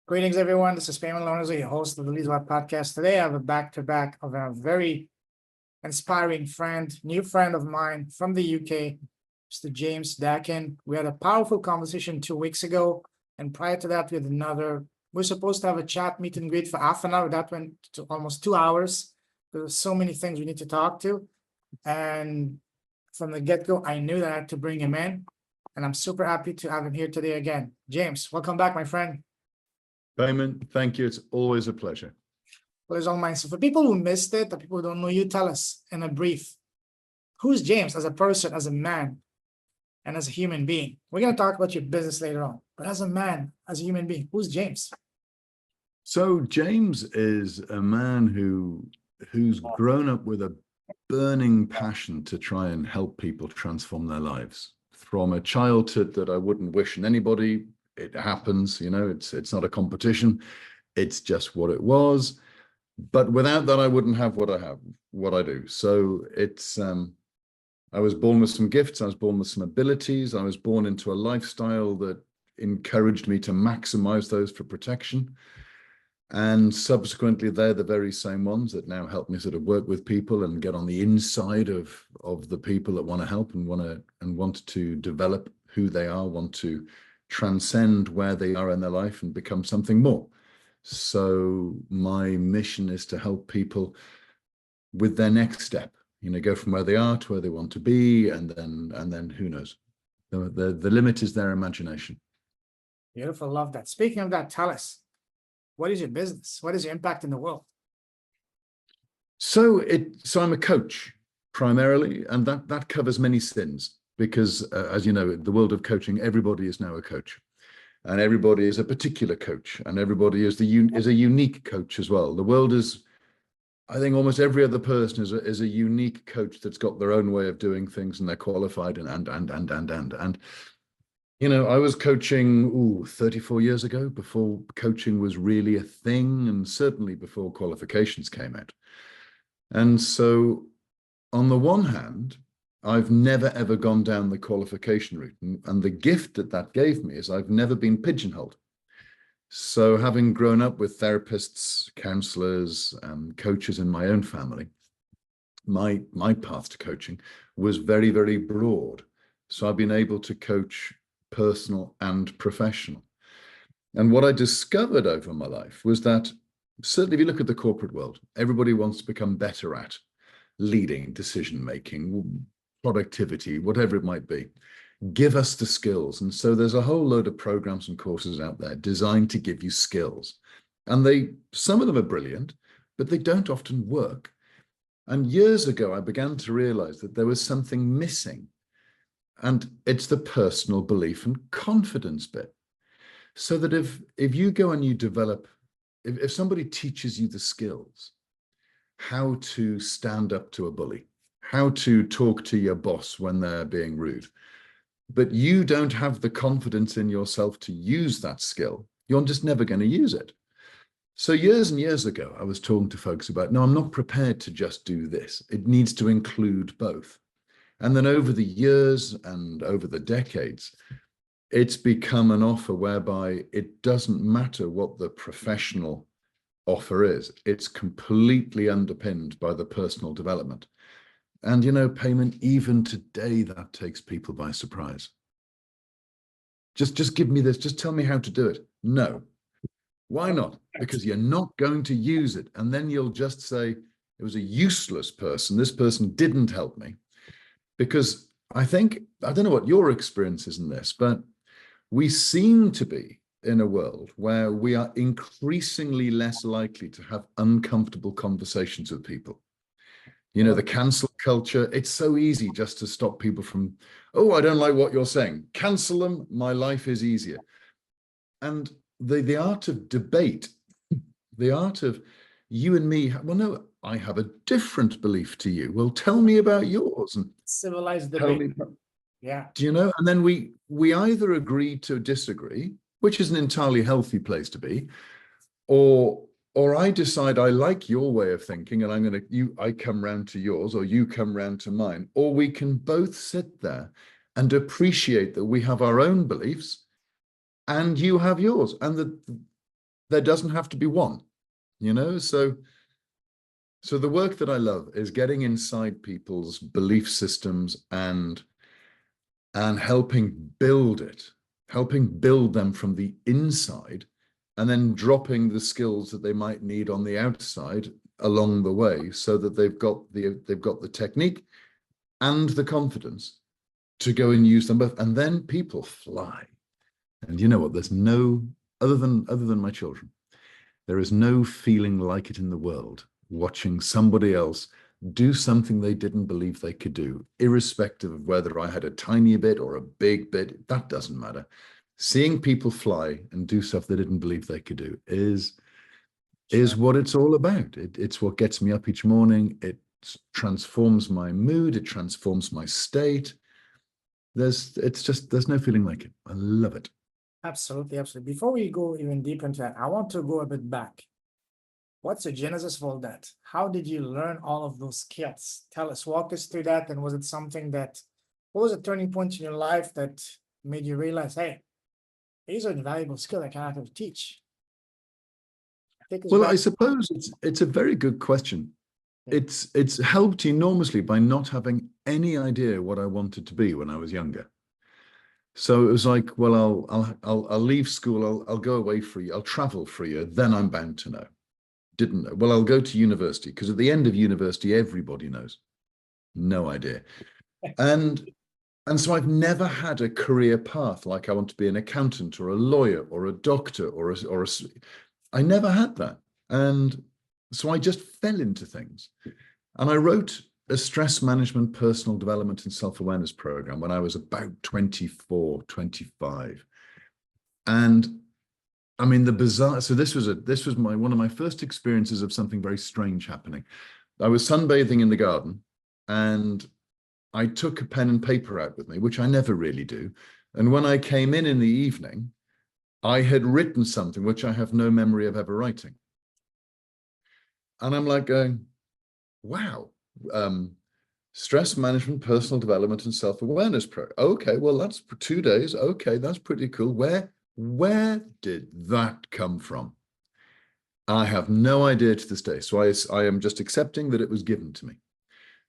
Greetings, everyone. This is Payman Lorenzo, your host of the Leads Web Podcast. Today, I have a back-to-back of a very inspiring friend, new friend of mine from the UK, Mr. James Dakin. We had a powerful conversation 2 weeks ago, and prior to that, we had another. We're supposed to have a chat, meet and greet for half an hour. That went to almost 2 hours. There were so many things we need to talk to, and from the get-go, I knew that I had to bring him in, and I'm super happy to have him here today again. James, welcome back, my friend. Payman, thank you. It's always a pleasure. Well, it's all mine. So for people who missed it, the people who don't know you, tell us in a brief, who's James as a person, as a man, and as a human being? We're going to talk about your business later on, but as a man, as a human being, who's James? So James is a man who's grown up with a burning passion to try and help people transform their lives. From a childhood that I wouldn't wish on anybody. It happens, you know, it's not a competition. It's just what it was. But without that, I wouldn't have what I have, what I do. So it's, I was born with some gifts. I was born with some abilities. I was born into a lifestyle that encouraged me to maximize those for protection. And subsequently, they're the very same ones that now help me sort of work with people and get on the inside of the people that want to help and want to develop who they are, want to transcend where they are in their life and become something more. So my mission is to help people with their next step, you know, go from where they are to where they want to be, and then who knows? The limit is their imagination. Beautiful, love that. Speaking of that, tell us, what is your business? What is your impact in the world? So I'm a coach primarily, and that covers many sins. Because as you know, the world of coaching, everybody is now a coach, and everybody is a particular coach, and everybody is a unique coach as well. The world is, I think, almost every other person is a unique coach that's got their own way of doing things, and they're qualified and you know, I was coaching 34 years ago, before coaching was really a thing, and certainly before qualifications came out. And so, on the one hand, I've never, ever gone down the qualification route. And the gift that gave me is I've never been pigeonholed. So having grown up with therapists, counselors, and coaches in my own family, my path to coaching was very, very broad. So I've been able to coach personal and professional. And what I discovered over my life was that, certainly if you look at the corporate world, everybody wants to become better at leading, decision-making, productivity, whatever it might be. Give us the skills. And so there's a whole load of programs and courses out there designed to give you skills. And some of them are brilliant, but they don't often work. And years ago, I began to realize that there was something missing. And it's the personal belief and confidence bit. So that if you go and you develop, if somebody teaches you the skills, how to stand up to a bully, how to talk to your boss when they're being rude, but you don't have the confidence in yourself to use that skill, you're just never going to use it. So years and years ago, I was talking to folks about, no, I'm not prepared to just do this. It needs to include both. And then over the years and over the decades, it's become an offer whereby it doesn't matter what the professional offer is. It's completely underpinned by the personal development. And, you know, Payman, even today, that takes people by surprise. Just give me this. Just tell me how to do it. No. Why not? Because you're not going to use it. And then you'll just say, it was a useless person. This person didn't help me. Because I don't know what your experience is in this, but we seem to be in a world where we are increasingly less likely to have uncomfortable conversations with people. You know, the cancel culture, it's so easy just to stop people from, oh, I don't like what you're saying. Cancel them, my life is easier. And the art of debate, the art of you and me, well, no, I have a different belief to you. Well, tell me about yours. And civilized debate. Yeah. Do you know? And then we either agree to disagree, which is an entirely healthy place to be, or I decide I like your way of thinking and I come round to yours, or you come round to mine, or we can both sit there and appreciate that we have our own beliefs and you have yours. And there doesn't have to be one, you know? So the work that I love is getting inside people's belief systems and helping build it, helping build them from the inside, and then dropping the skills that they might need on the outside along the way, so that they've got the technique and the confidence to go and use them both. And then people fly. And you know what? There's no, other than my children, there is no feeling like it in the world, watching somebody else do something they didn't believe they could do, irrespective of whether I had a tiny bit or a big bit. That doesn't matter. Seeing people fly and do stuff they didn't believe they could do is what it's all about. It's what gets me up each morning. It transforms my mood. It transforms my state. There's no feeling like it. I love it. Absolutely, absolutely. Before we go even deeper into that, I want to go a bit back. What's the genesis of all that? How did you learn all of those skills? Tell us, walk us through that. And was it something that, what was a turning point in your life that made you realize, hey, these are invaluable skills I cannot have to teach? Well, I suppose it's a very good question. Yeah. It's helped enormously by not having any idea what I wanted to be when I was younger. So it was like, well, I'll leave school, I'll go away for a year, I'll travel for a year, then I'm bound to know. Didn't know. Well, I'll go to university, because at the end of university, everybody knows. No idea. And so I've never had a career path like I want to be an accountant or a lawyer or a doctor or I never had that. And so I just fell into things. And I wrote a stress management, personal development, and self-awareness program when I was about 24, 25. And I mean, the bizarre, so this was one of my first experiences of something very strange happening. I was sunbathing in the garden, and I took a pen and paper out with me, which I never really do. And when I came in the evening, I had written something which I have no memory of ever writing. And I'm like going, wow, stress management, personal development, and self-awareness program. Okay, well, that's for 2 days. Okay, that's pretty cool. Where did that come from? I have no idea to this day. So I am just accepting that it was given to me,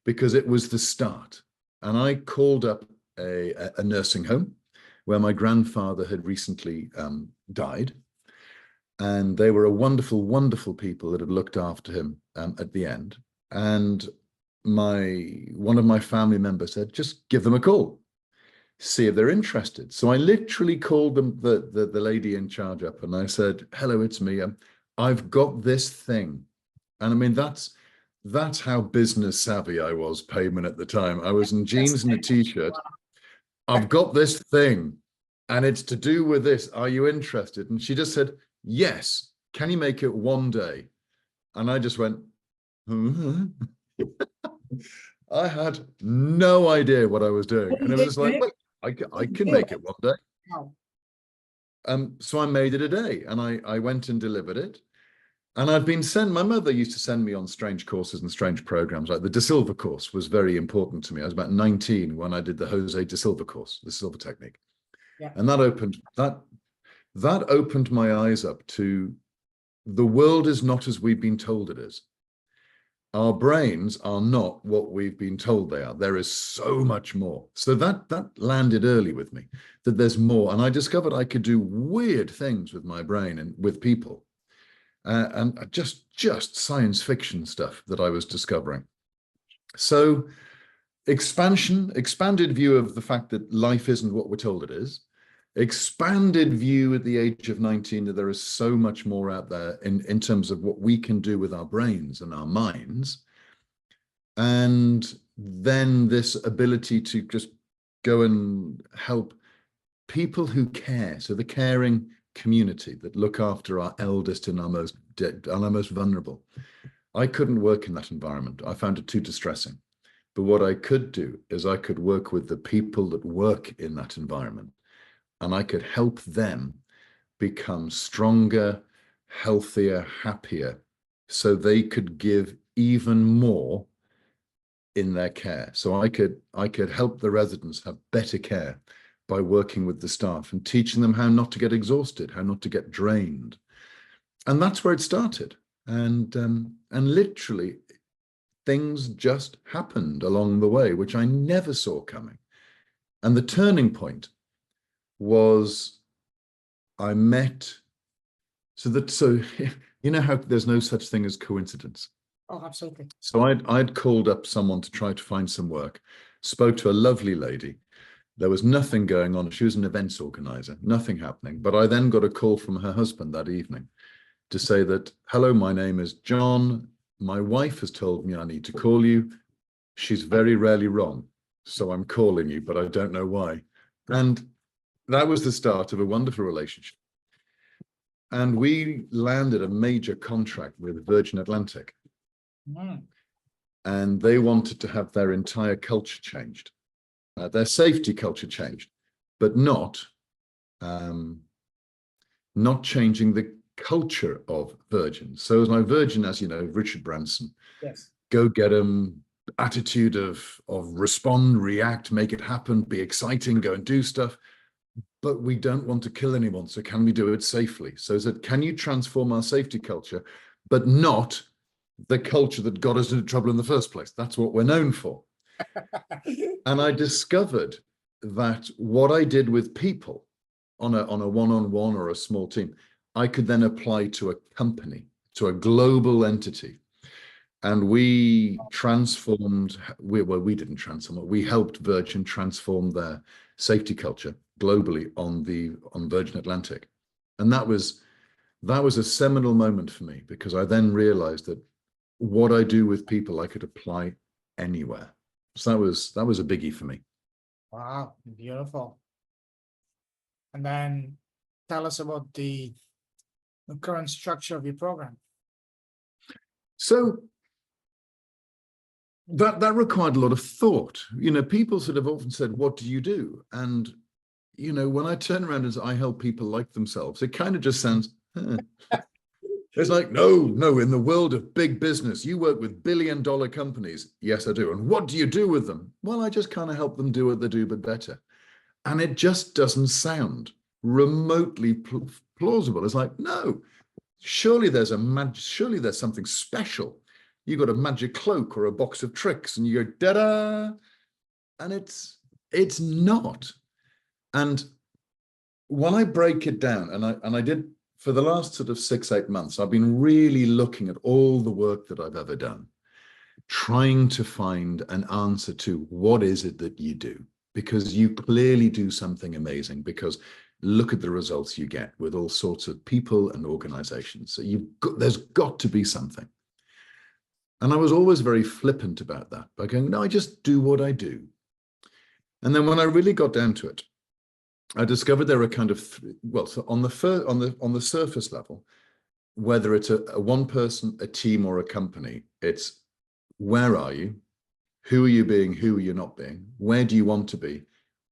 because it was the start. And I called up a nursing home where my grandfather had recently died. And they were a wonderful, wonderful people that had looked after him at the end. And one of my family members said, just give them a call, see if they're interested. So I literally called them, the lady in charge up, and I said, hello, it's me. I've got this thing. And I mean, that's how business savvy I was, Payman, at the time. I was in jeans and a t-shirt. I've got this thing, and it's to do with this. Are you interested? And she just said, yes. Can you make it one day? And I just went, I had no idea what I was doing. And it was just like, well, I can make it one day. So I made it a day, and I went and delivered it. And I'd been sent, my mother used to send me on strange courses and strange programs. Like the De Silva course was very important to me. I was about 19 when I did the Jose De Silva course, the Silva technique. Yeah. And that opened my eyes up to the world is not as we've been told it is. Our brains are not what we've been told they are. There is so much more. So that landed early with me, that there's more. And I discovered I could do weird things with my brain and with people. And just science fiction stuff that I was discovering. So expanded view of the fact that life isn't what we're told it is. Expanded view at the age of 19 that there is so much more out there in terms of what we can do with our brains and our minds. And then this ability to just go and help people who care. So the caring community that look after our eldest and our most vulnerable. I couldn't work in that environment. I found it too distressing. But what I could do is I could work with the people that work in that environment, and I could help them become stronger, healthier, happier, so they could give even more in their care. So I could help the residents have better care by working with the staff and teaching them how not to get exhausted, how not to get drained. And that's where it started. And literally things just happened along the way, which I never saw coming. And the turning point was I met, so you know how there's no such thing as coincidence. Oh, absolutely. So I'd called up someone to try to find some work, spoke to a lovely lady. There was nothing going on. She was an events organizer, nothing happening. But I then got a call from her husband that evening to say that, hello, my name is John. My wife has told me I need to call you. She's very rarely wrong. So I'm calling you, but I don't know why. And that was the start of a wonderful relationship. And we landed a major contract with Virgin Atlantic. Mm. And they wanted to have their entire culture changed, their safety culture changed, but not changing the culture of Virgin. So as my Virgin, as you know, Richard Branson, Yes. go get them, attitude of respond, react, make it happen, be exciting, go and do stuff. But we don't want to kill anyone. So can we do it safely? So is it, can you transform our safety culture, but not the culture that got us into trouble in the first place? That's what we're known for. And I discovered that what I did with people on a one-on-one or a small team, I could then apply to a company, to a global entity. And we transformed, we didn't transform it, we helped Virgin transform their safety culture globally on Virgin Atlantic. And that was a seminal moment for me, because I then realized that what I do with people, I could apply anywhere. So that was a biggie for me. Wow, beautiful. And then tell us about the current structure of your program. So that required a lot of thought. You know, people sort of often said, what do you do? And, you know, when I turn around and say, I help people like themselves, it kind of just sounds, it's like, no, in the world of big business, you work with billion-dollar companies. Yes, I do. And what do you do with them? Well, I just kind of help them do what they do, but better. And it just doesn't sound remotely plausible. It's like, no, surely there's something special. You got a magic cloak or a box of tricks, and you go, da-da, and it's not. And when I break it down, and I did for the last sort of 6-8 months, I've been really looking at all the work that I've ever done, trying to find an answer to what is it that you do, because you clearly do something amazing, because look at the results you get with all sorts of people and organizations. So there's got to be something. And I was always very flippant about that, by going, no, I just do what I do. And then when I really got down to it, I discovered there are kind of, so on the surface level, whether it's a one person, a team, or a company, it's where are you? Who are you being? Who are you not being? Where do you want to be?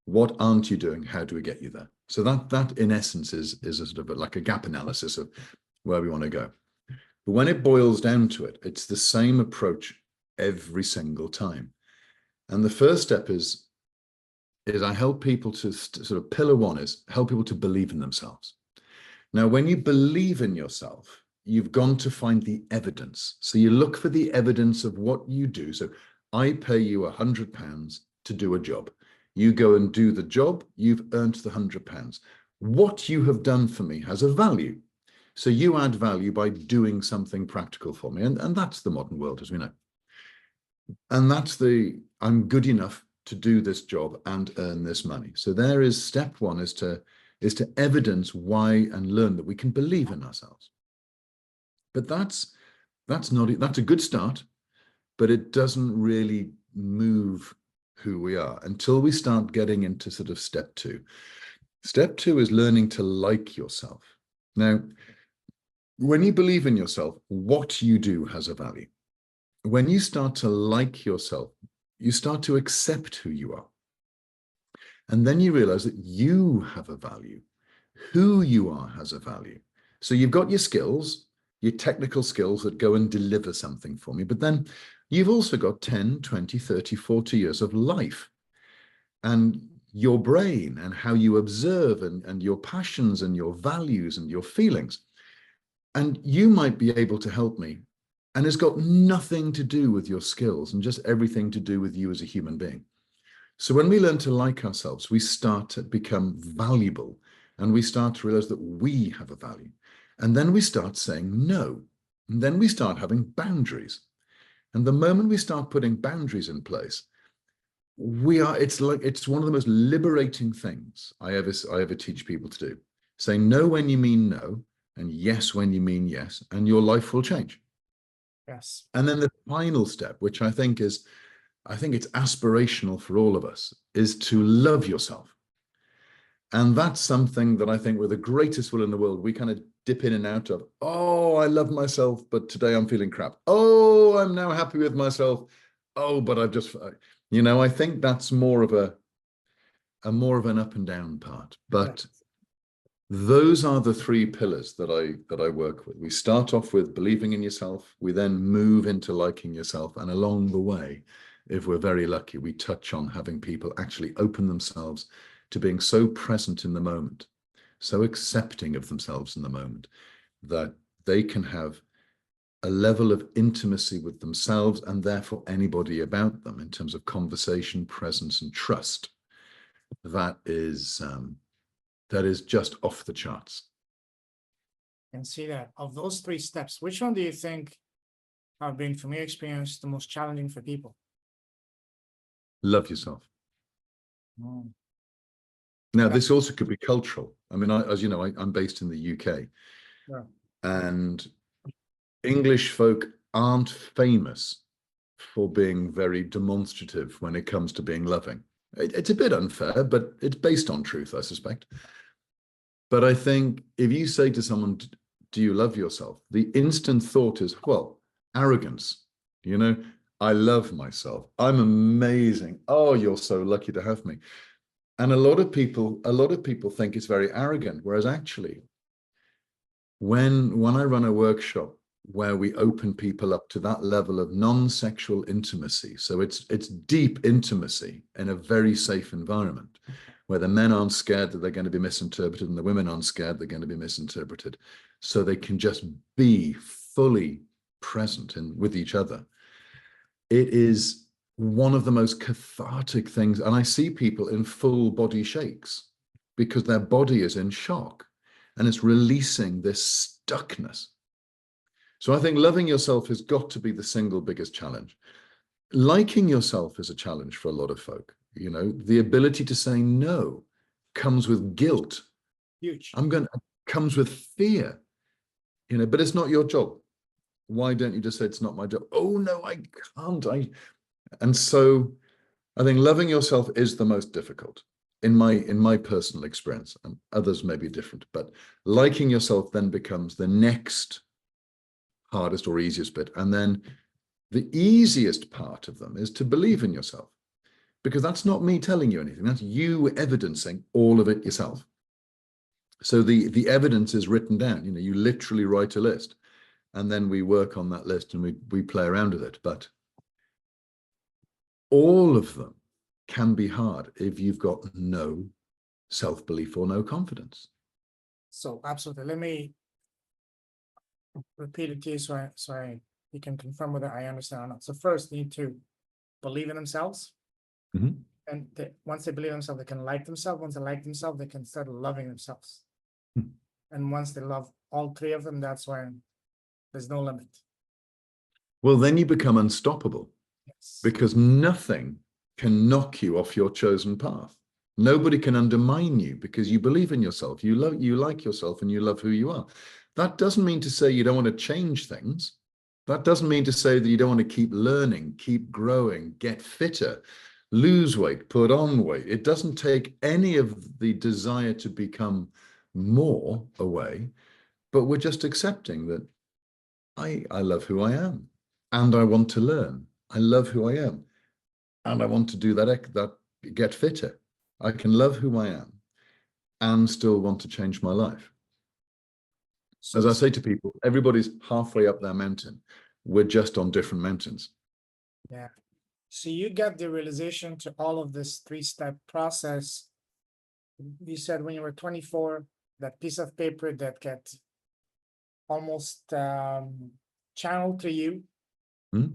What aren't you doing? How do we get you there? So that in essence is a sort of like a gap analysis of where we want to go. But when it boils down to it, it's the same approach every single time. And the first step is I help people to sort of, pillar one is help people to believe in themselves. Now, when you believe in yourself, you've gone to find the evidence. So you look for the evidence of what you do. So I pay you £100 to do a job. You go and do the job, you've earned the £100. What you have done for me has a value. So you add value by doing something practical for me. And that's the modern world, as we know. And that's I'm good enough to do this job and earn this money. So there is step one, is to evidence why and learn that we can believe in ourselves. But that's a good start, but it doesn't really move who we are until we start getting into sort of step two. Step two is learning to like yourself. Now, when you believe in yourself, what you do has a value. When you start to like yourself, you start to accept who you are. And then you realize that you have a value. Who you are has a value. So you've got your skills, your technical skills that go and deliver something for me, but then you've also got 10, 20, 30, 40 years of life. And your brain and how you observe and your passions and your values and your feelings. And you might be able to help me. And it's got nothing to do with your skills and just everything to do with you as a human being. So when we learn to like ourselves, we start to become valuable and we start to realize that we have a value. And then we start saying no. And then we start having boundaries. And the moment we start putting boundaries in place, it's one of the most liberating things I ever teach people to do. Say no when you mean no, and yes when you mean yes, and your life will change. Yes. And then the final step, which I think it's aspirational for all of us, is to love yourself. And that's something that I think with the greatest will in the world, we kind of dip in and out of. Oh, I love myself, but today I'm feeling crap. Oh, I'm now happy with myself. Oh, but I've just, I think that's more of an up and down part. But those are the three pillars that I work with. We start off with believing in yourself. We then move into liking yourself. And along the way, if we're very lucky, we touch on having people actually open themselves to being so present in the moment, so accepting of themselves in the moment, that they can have a level of intimacy with themselves and therefore anybody about them in terms of conversation, presence, and trust. That is just off the charts. And see that of those three steps, which one do you think have been, from your experience, the most challenging for people? Love yourself. Mm. Now, this also could be cultural. I mean, as you know, I'm based in the UK, Yeah. and English folk aren't famous for being very demonstrative when it comes to being loving. It's a bit unfair, but it's based on truth, I suspect. But I think if you say to someone, do you love yourself? The instant thought is, well, arrogance. I love myself. I'm amazing. Oh, you're so lucky to have me. And a lot of people think it's very arrogant, whereas actually, when I run a workshop where we open people up to that level of non-sexual intimacy, so it's deep intimacy in a very safe environment, where the men aren't scared that they're going to be misinterpreted and the women aren't scared they're going to be misinterpreted, so they can just be fully present with each other. It is one of the most cathartic things. And I see people in full body shakes because their body is in shock and it's releasing this stuckness. So I think loving yourself has got to be the single biggest challenge. Liking yourself is a challenge for a lot of folk. The ability to say no comes with guilt. Huge. Comes with fear, but it's not your job. Why don't you just say it's not my job? Oh no, I can't. And so I think loving yourself is the most difficult in my personal experience, and others may be different, but liking yourself then becomes the next hardest or easiest bit. And then the easiest part of them is to believe in yourself, because that's not me telling you anything. That's you evidencing all of it yourself. So the evidence is written down. You literally write a list, and then we work on that list and we play around with it. But all of them can be hard if you've got no self-belief or no confidence. So absolutely. Let me repeat it to you so you can confirm whether I understand or not. So first, they need to believe in themselves. Mm-hmm. And once they believe in themselves, they can like themselves. Once they like themselves, they can start loving themselves. Mm-hmm. And once they love all three of them, that's when there's no limit. Well, then you become unstoppable. Yes. Because nothing can knock you off your chosen path. Nobody can undermine you because you believe in yourself. You like yourself, and you love who you are. That doesn't mean to say you don't want to change things. That doesn't mean to say that you don't want to keep learning, keep growing, get fitter, lose weight, put on weight. It doesn't take any of the desire to become more away, but we're just accepting that I love who I am and I want to learn. I love who I am and I want to do that get fitter. I can love who I am and still want to change my life. So As I say to people, everybody's halfway up their mountain. We're just on different mountains. yeah. So you get the realization to all of this three-step process. You said when you were 24, that piece of paper that almost channeled to you. Hmm?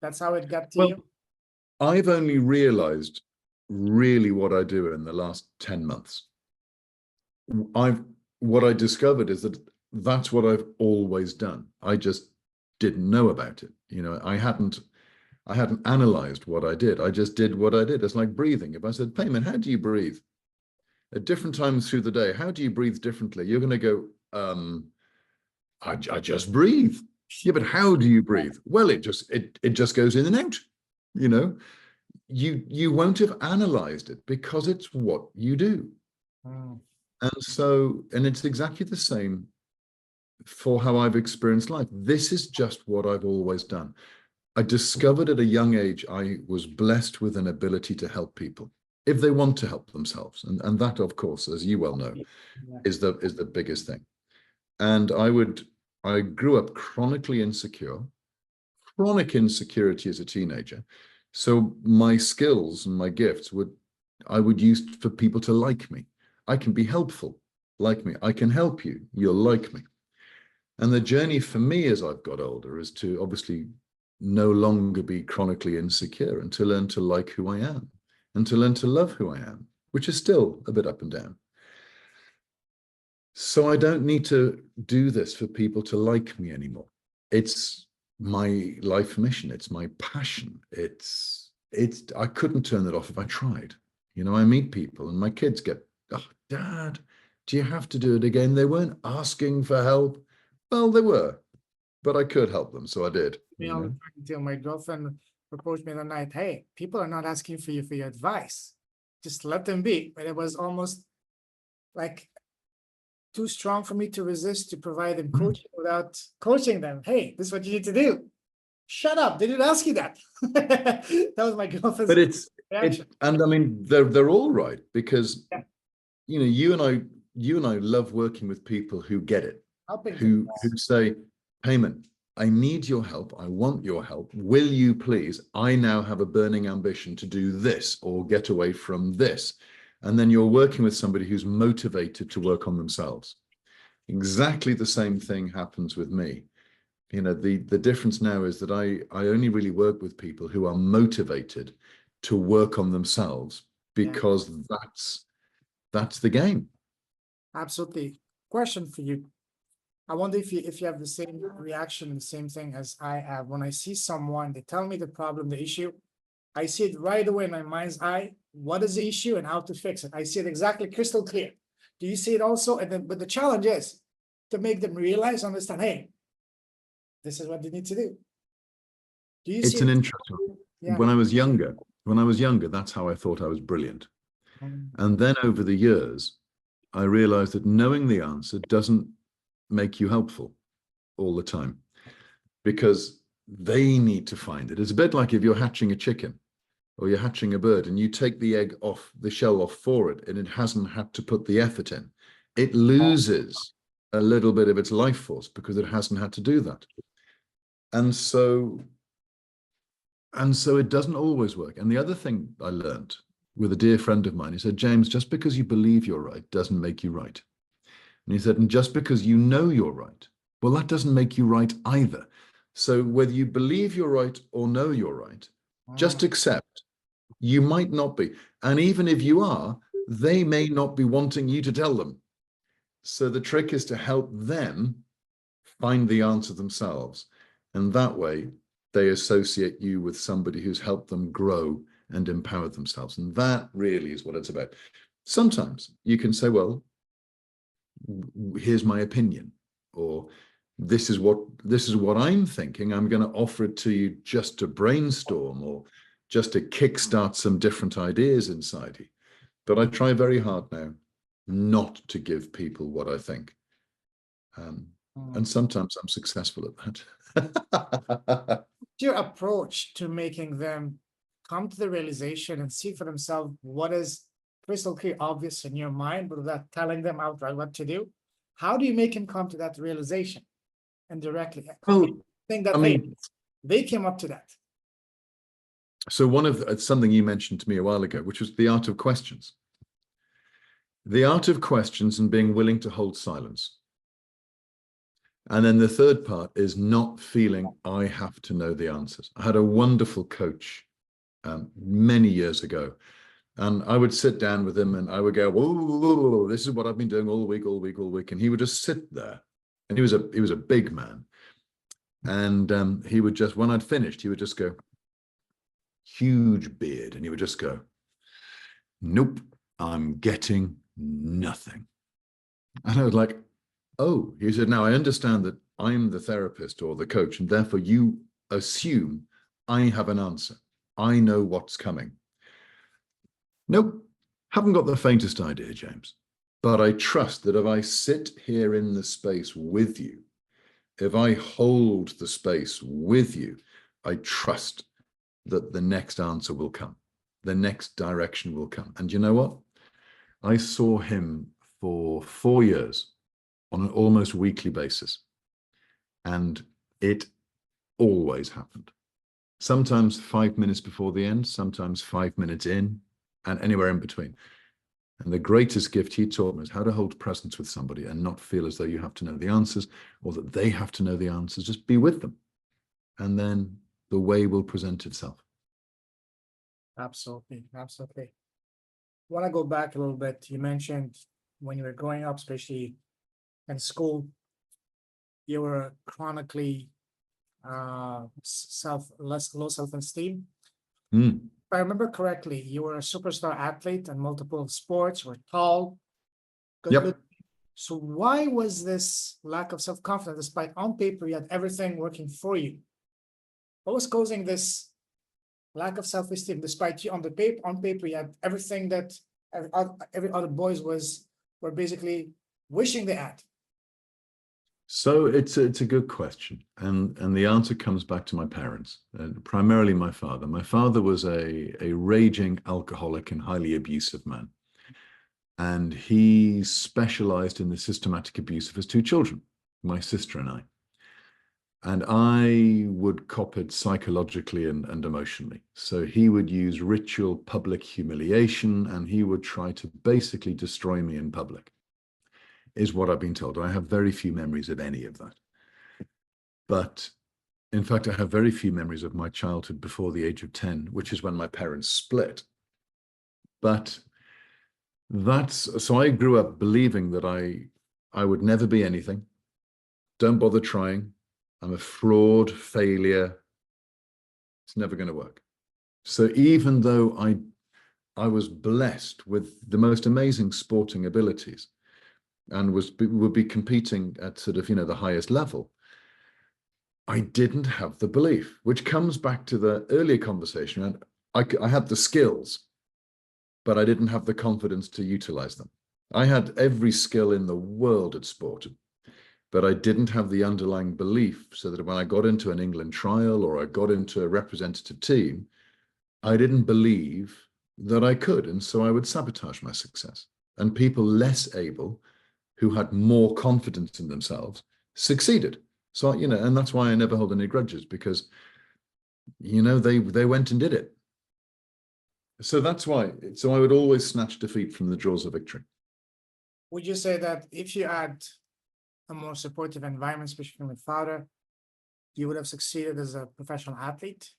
That's how it got to Well, you. I've only realized really what I do in the last 10 months. What I discovered is that that's what I've always done. I just didn't know about it. You know, I hadn't analyzed what I did. I just did what I did. It's like breathing. If I said, Payman, how do you breathe? At different times through the day, how do you breathe differently? You're going to go, I just breathe. Yeah, but how do you breathe? Well, it just goes in and out. You know, you won't have analyzed it because it's what you do. Mm. And it's exactly the same for how I've experienced life. This is just what I've always done. I discovered at a young age I was blessed with an ability to help people if they want to help themselves. And that, of course, as you well know, Yeah. is the biggest thing. And I grew up chronically insecure, chronic insecurity as a teenager. So my skills and my gifts I would use for people to like me. I can be helpful, like me. I can help you, you'll like me. And the journey for me as I've got older is to obviously no longer be chronically insecure and to learn to like who I am and to learn to love who I am, which is still a bit up and down. So I don't need to do this for people to like me anymore. It's my life mission. It's my passion. I couldn't turn it off if I tried. You know, I meet people and my kids get, oh, Dad, do you have to do it again? They weren't asking for help. Well, they were, but I could help them, so I did. Me all the time until my girlfriend proposed me the night, hey, people are not asking for you for your advice. Just let them be. But it was almost like too strong for me to resist to provide them coaching without coaching them. Hey, this is what you need to do. Shut up. They didn't ask you that. That was my girlfriend's But reaction. and I mean, they're all right because, Yeah. you know, you and I love working with people who get it, Helping who them. say, Payman, I need your help. I want your help. Will you please? I now have a burning ambition to do this or get away from this. And then you're working with somebody who's motivated to work on themselves. Exactly the same thing happens with me. You know, the difference now is that I only really work with people who are motivated to work on themselves because that's the game. Absolutely. Question for you. I wonder if you have the same reaction, the same thing as I have. When I see someone, they tell me the problem, the issue, I see it right away in my mind's eye. What is the issue and how to fix it? I see it exactly crystal clear. Do you see it also? And then, but the challenge is to make them realize, understand, hey, this is what they need to do. Do you see It's an it? interesting. Yeah. When I was younger, that's how I thought I was brilliant. And then over the years, I realized that knowing the answer doesn't make you helpful all the time because they need to find it. It's a bit like if you're hatching a chicken or you're hatching a bird and you take the egg off the shell off for it and it hasn't had to put the effort in. It loses a little bit of its life force because it hasn't had to do that. And so it doesn't always work. And the other thing I learned with a dear friend of mine, he said, James, just because you believe you're right doesn't make you right. And he said, and just because you know you're right, well, that doesn't make you right either. So whether you believe you're right or know you're right, just accept you might not be. And even if you are, they may not be wanting you to tell them. So the trick is to help them find the answer themselves. And that way, they associate you with somebody who's helped them grow and empower themselves. And that really is what it's about. Sometimes you can say, well, here's my opinion, or this is what I'm thinking. I'm going to offer it to you just to brainstorm or just to kickstart some different ideas inside you. But I try very hard now not to give people what I think. And sometimes I'm successful at that. Your approach to making them come to the realization and see for themselves what is crystal clear, obvious in your mind, but without telling them outright what to do. How do you make him come to that realization and directly? Well, Think that, I hey, mean, they came up to that. so something you mentioned to me a while ago, which was the art of questions. The art of questions and being willing to hold silence. And then the third part is not feeling I have to know the answers. I had a wonderful coach many years ago, and I would sit down with him and I would go, whoa, whoa, whoa, whoa, this is what I've been doing all week, all week, all week. And he would just sit there, and he was a big man. And he would just, when I'd finished, he would just go, huge beard, and he would just go, nope, I'm getting nothing. And I was like, oh, he said, now I understand that I'm the therapist or the coach, and therefore you assume I have an answer. I know what's coming. Nope, haven't got the faintest idea, James. But I trust that if I sit here in the space with you, if I hold the space with you, I trust that the next answer will come. The next direction will come. And you know what? I saw him for 4 years on an almost weekly basis. And it always happened. Sometimes 5 minutes before the end, sometimes 5 minutes in, and anywhere in between. And the greatest gift he taught me is how to hold presence with somebody and not feel as though you have to know the answers or that they have to know the answers. Just be with them. And then the way will present itself. Absolutely. Absolutely. I want to go back a little bit. You mentioned when you were growing up, especially in school, you were chronically low self-esteem. If I remember correctly, you were a superstar athlete in multiple sports, were tall, good, Yep. good. So why was this lack of self-confidence, despite on paper you had everything working for you? What was causing this lack of self-esteem, despite you on paper you had everything that every other boys were basically wishing they had? So it's a good question, and the answer comes back to my parents, primarily my father. My father was a raging alcoholic and highly abusive man, and he specialized in the systematic abuse of his two children, my sister and I. And I would cop it psychologically and emotionally. So he would use ritual public humiliation, and he would try to basically destroy me in public, is what I've been told. I have very few memories of any of that. But in fact, I have very few memories of my childhood before the age of 10, which is when my parents split. But so I grew up believing that I would never be anything. Don't bother trying. I'm a fraud, failure. It's never going to work. So even though I was blessed with the most amazing sporting abilities, and would be competing at sort of, the highest level, I didn't have the belief, which comes back to the earlier conversation. And I had the skills, but I didn't have the confidence to utilize them. I had every skill in the world at sport, but I didn't have the underlying belief so that when I got into an England trial or I got into a representative team, I didn't believe that I could. And so I would sabotage my success. And people less able, who had more confidence in themselves, succeeded. So, and that's why I never hold any grudges, because, they went and did it. So that's why. So I would always snatch defeat from the jaws of victory. Would you say that if you had a more supportive environment, especially from your father, you would have succeeded as a professional athlete?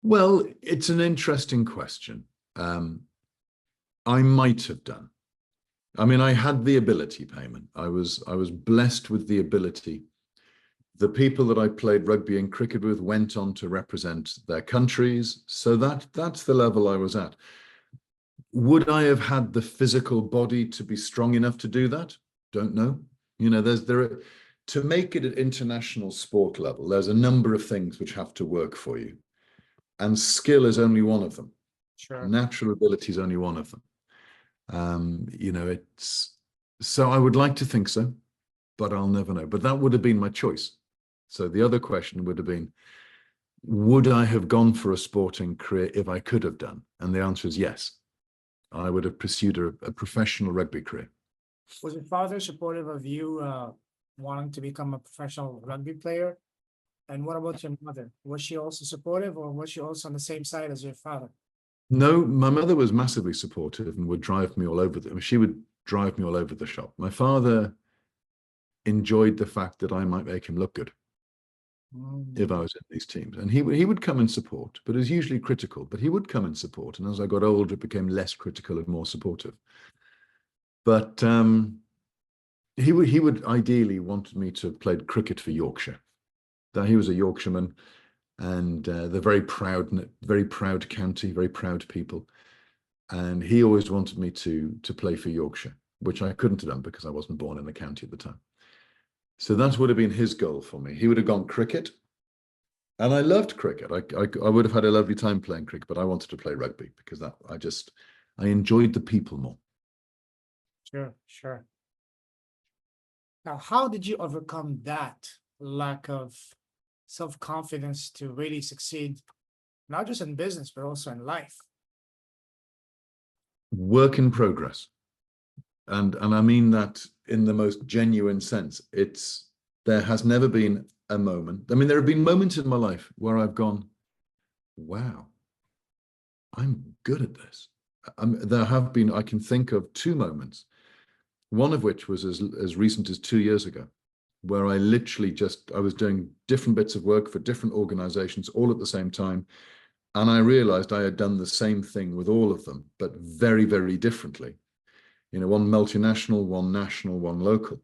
Well, it's an interesting question. I might have done. I mean, I had the ability, Payman. I was blessed with the ability. The people that I played rugby and cricket with went on to represent their countries. So that's the level I was at. Would I have had the physical body to be strong enough to do that? Don't know. To make it at international sport level, there's a number of things which have to work for you. And skill is only one of them. Sure. Natural ability is only one of them. So I would like to think so, but I'll never know. But that would have been my choice. So the other question would have been, would I have gone for a sporting career if I could have done? And the answer is yes. I would have pursued a professional rugby career. Was your father supportive of you wanting to become a professional rugby player? And what about your mother? Was she also supportive, or was she also on the same side as your father? No, my mother was massively supportive and would drive me all over. She would drive me all over the shop. My father, enjoyed the fact that I might make him look good if I was in these teams. And he would come and support, but it was usually critical, but he would come and support. And as I got older, it became less critical and more supportive. But he would ideally wanted me to have played cricket for Yorkshire. That he was a Yorkshireman, and they're very proud county, very proud people. And he always wanted me to play for Yorkshire, which I couldn't have done because I wasn't born in the county at the time. So that would have been his goal for me. He would have gone cricket. And I loved cricket. I would have had a lovely time playing cricket, but I wanted to play rugby because I enjoyed the people more. Sure, sure. Now, how did you overcome that lack of self-confidence to really succeed, not just in business, but also in life? Work in progress. And I mean that in the most genuine sense. There has never been a moment. I mean, there have been moments in my life where I've gone, wow, I'm good at this. I can think of 2 moments, one of which was as recent as 2 years ago, where I literally I was doing different bits of work for different organizations all at the same time. And I realized I had done the same thing with all of them, but very, very differently. One multinational, one national, one local,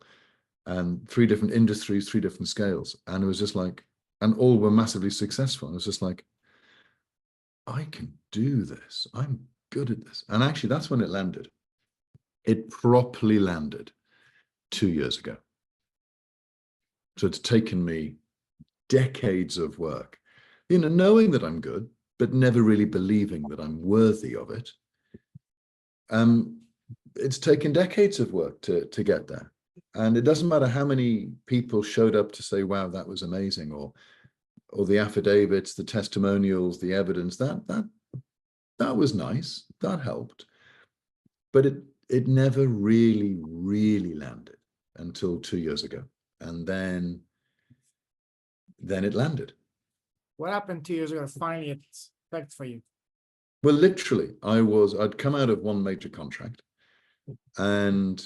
and 3 different industries, 3 different scales. And it was just like, and all were massively successful. It was just like, I can do this. I'm good at this. And actually, that's when it landed. It properly landed 2 years ago. So it's taken me decades of work, knowing that I'm good, but never really believing that I'm worthy of it. It's taken decades of work to get there. And it doesn't matter how many people showed up to say, wow, that was amazing, or the affidavits, the testimonials, the evidence, that was nice, that helped. But it never really, really landed until 2 years ago. And then it landed. What happened 2 years ago? Finally, it's clicked for you. Well, literally, I'd come out of one major contract, and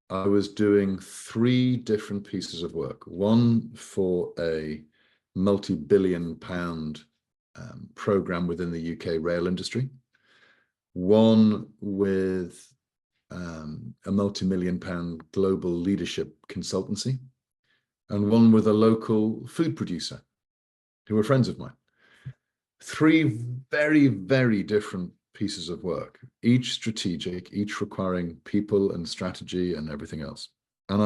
I was doing 3 different pieces of work. One for a multi-billion-pound program within the UK rail industry. One with a multi-million-pound global leadership consultancy, and one with a local food producer who were friends of mine. 3 very, very different pieces of work, each strategic, each requiring people and strategy and everything else. And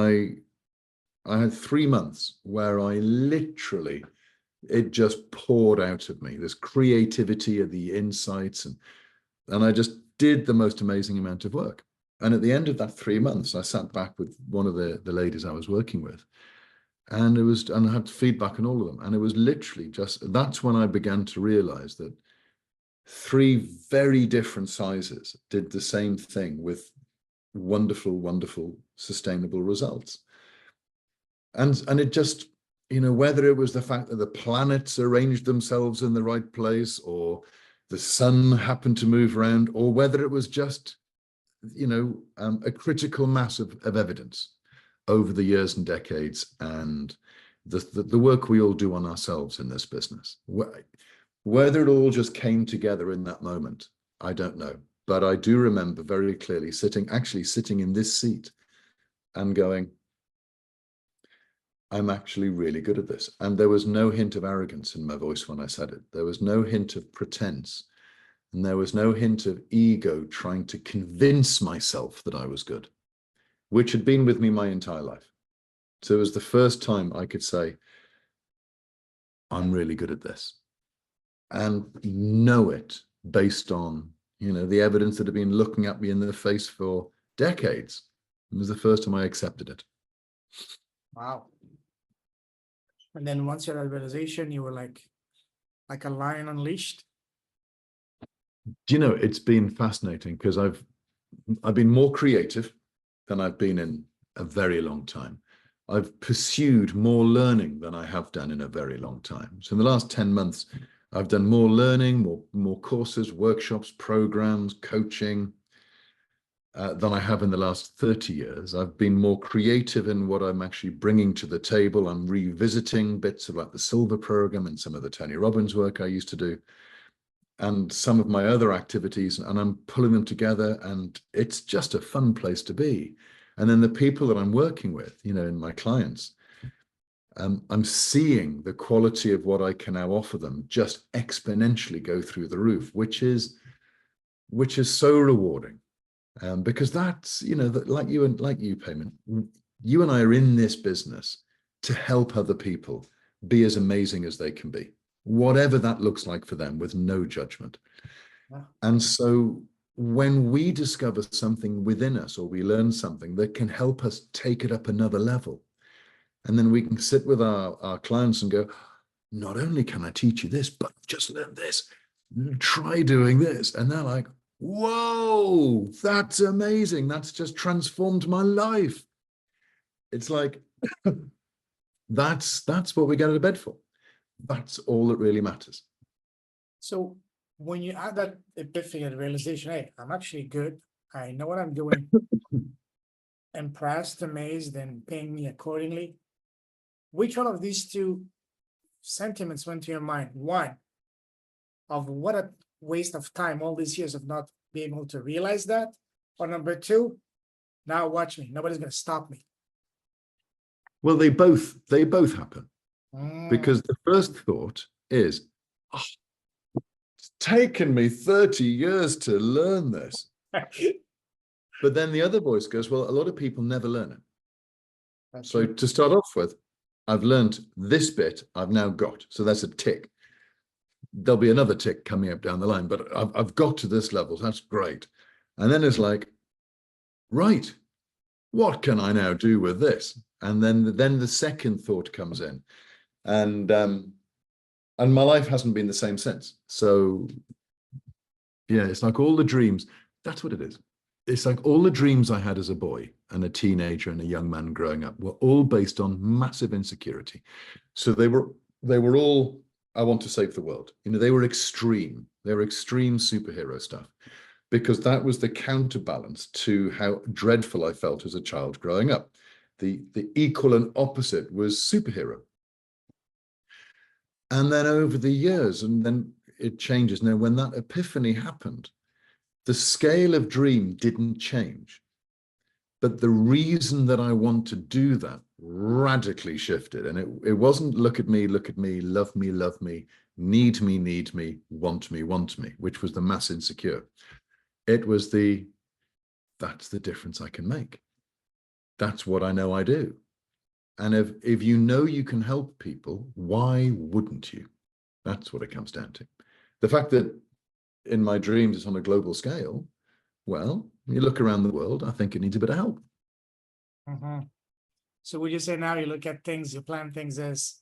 I had 3 months where I literally, it just poured out of me, this creativity of the insights, and I just did the most amazing amount of work. And at the end of that 3 months, I sat back with one of the ladies I was working with, and I had feedback on all of them. And it was literally that's when I began to realize that 3 very different sizes did the same thing with wonderful, wonderful, sustainable results. And it just, whether it was the fact that the planets arranged themselves in the right place, or the sun happened to move around, or whether it was just, a critical mass of evidence over the years and decades, and the work we all do on ourselves in this business. Whether it all just came together in that moment, I don't know. But I do remember very clearly sitting in this seat and going, I'm actually really good at this. And there was no hint of arrogance in my voice when I said it. There was no hint of pretense. And there was no hint of ego trying to convince myself that I was good, which had been with me my entire life. So it was the first time I could say, I'm really good at this, and know it based on, the evidence that had been looking at me in the face for decades. It was the first time I accepted it. Wow. And then once you had that realization, you were like a lion unleashed. It's been fascinating because I've been more creative than I've been in a very long time. I've pursued more learning than I have done in a very long time. So in the last 10 months, I've done more learning, more courses, workshops, programs, coaching. than I have in the last 30 years. I've been more creative in what I'm actually bringing to the table. I'm revisiting bits of like the Silver program and some of the Tony Robbins work I used to do, and some of my other activities, and I'm pulling them together, and it's just a fun place to be. And then the people that I'm working with, you know, and my clients, I'm seeing the quality of what I can now offer them just exponentially go through the roof, which is so rewarding. Because that's, you know, that like you, Payman, you and I are in this business to help other people be as amazing as they can be, whatever that looks like for them, with no judgment. Wow. And so when we discover something within us, or we learn something that can help us take it up another level, and then we can sit with our clients and go, not only can I teach you this, but I've just learned this, try doing this. And they're like, whoa, that's amazing. That's just transformed my life. It's like, that's what we get out of bed for. That's all that really matters. So when you add that epiphany and realization, hey, I'm actually good, I know what I'm doing, impressed, amazed, and paying me accordingly, which one of these two sentiments went to your mind? One, of what a waste of time all these years of not being able to realize that, or number two, now watch me, nobody's going to stop me. Well, they both happen, Mm. because the first thought is, oh, it's taken me 30 years to learn this. But then the other voice goes, well, a lot of people never learn it. So to start off with, I've learned this bit, I've now got. So that's a tick. There'll be another tick coming up down the line, but I've got to this level. So that's great. And then it's like, right, what can I now do with this? And then the second thought comes in, and my life hasn't been the same since. So yeah, it's like all the dreams. That's what it is. It's like all the dreams I had as a boy and a teenager and a young man growing up were all based on massive insecurity. So they were all, I want to save the world. You know, they were extreme. They were extreme superhero stuff, because that was the counterbalance to how dreadful I felt as a child growing up. The equal and opposite was superhero. And then over the years, and then it changes. Now, when that epiphany happened, the scale of dream didn't change, but the reason that I want to do that radically shifted. And it wasn't look at me, love me, need me, want me, which was the mass insecure. It was that's the difference I can make. That's what I know I do. And if you know you can help people, why wouldn't you? That's what it comes down to. The fact that in my dreams it's on a global scale, well, you look around the world, I think it needs a bit of help. Mm-hmm. So would you say now you look at things, you plan things as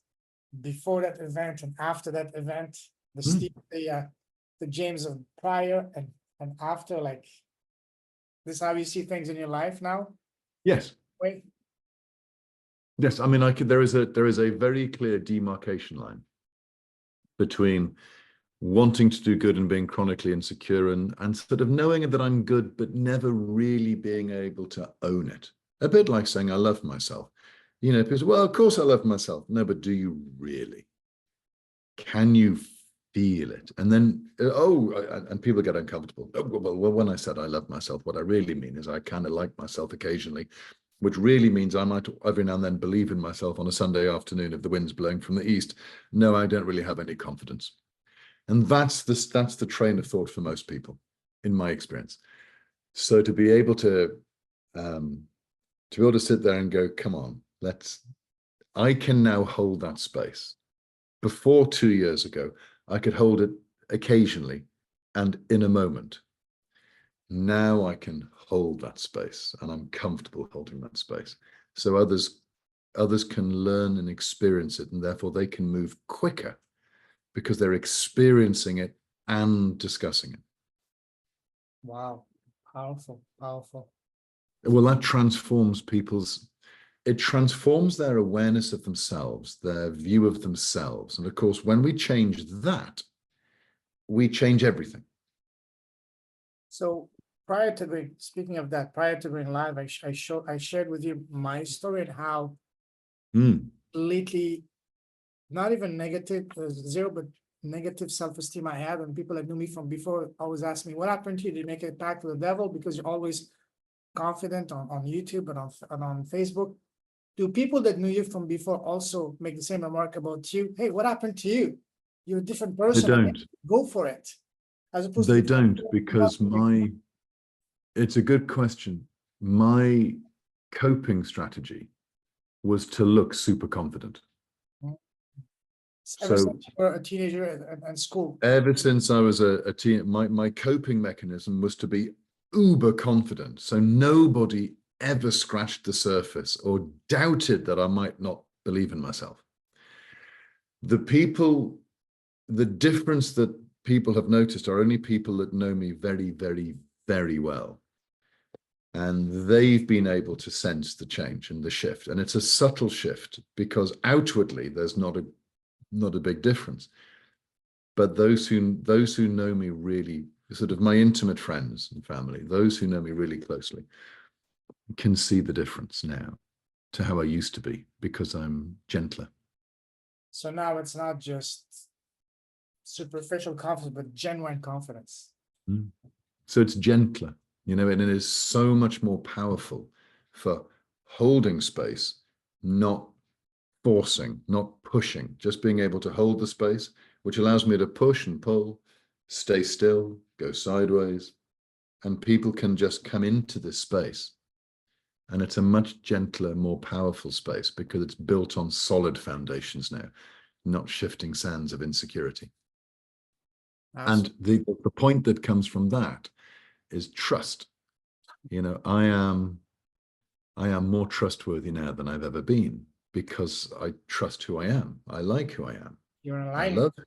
before that event and after that event, the James of prior and after, like this is how you see things in your life now? Yes. Wait. Yes, I mean, there is a very clear demarcation line between wanting to do good and being chronically insecure, and sort of knowing that I'm good, but never really being able to own it. A bit like saying I love myself. You know, people say, well, of course I love myself. No, but do you really? Can you feel it? And then, and people get uncomfortable. Oh, well, when I said I love myself, what I really mean is I kind of like myself occasionally, which really means I might every now and then believe in myself on a Sunday afternoon if the wind's blowing from the east. No, I don't really have any confidence. And that's the train of thought for most people, in my experience. So to be able to sit there and go, come on, I can now hold that space. Before 2 years ago, I could hold it occasionally and in a moment. Now I can hold that space, and I'm comfortable holding that space. So others can learn and experience it, and therefore they can move quicker because they're experiencing it and discussing it. Wow. Powerful, powerful. Well, that transforms it transforms their awareness of themselves, their view of themselves. And of course, when we change that, we change everything. So prior to going, speaking of that, prior to going live, I shared with you my story and how completely, not even negative, zero, but negative self-esteem I had, and people that knew me from before always ask me, what happened to you? Did you make it back to the devil? Because you're always confident on YouTube and on Facebook. Do people that knew you from before also make the same remark about you? Hey, what happened to you? You're a different They person. don't. Go for it. As opposed They to don't, because it's a good question. My coping strategy was to look super confident. ever So since you were a teenager and school. ever since I was a teen, my coping mechanism was to be uber confident. So nobody ever scratched the surface or doubted that I might not believe in myself. The difference that people have noticed are only people that know me very, very, very well. And they've been able to sense the change and the shift. And it's a subtle shift because outwardly there's not a big difference. But those who know me really, sort of my intimate friends and family, those who know me really closely, can see the difference now to how I used to be because I'm gentler. So now it's not just superficial confidence, but genuine confidence. So it's gentler, and it is so much more powerful for holding space, not forcing, not pushing, just being able to hold the space, which allows me to push and pull, stay still, go sideways, and people can just come into this space. And it's a much gentler, more powerful space because it's built on solid foundations now, not shifting sands of insecurity. Absolutely. And the point that comes from that is trust. I am more trustworthy now than I've ever been because I trust who I am. I like who I am. You're in I alignment. love it.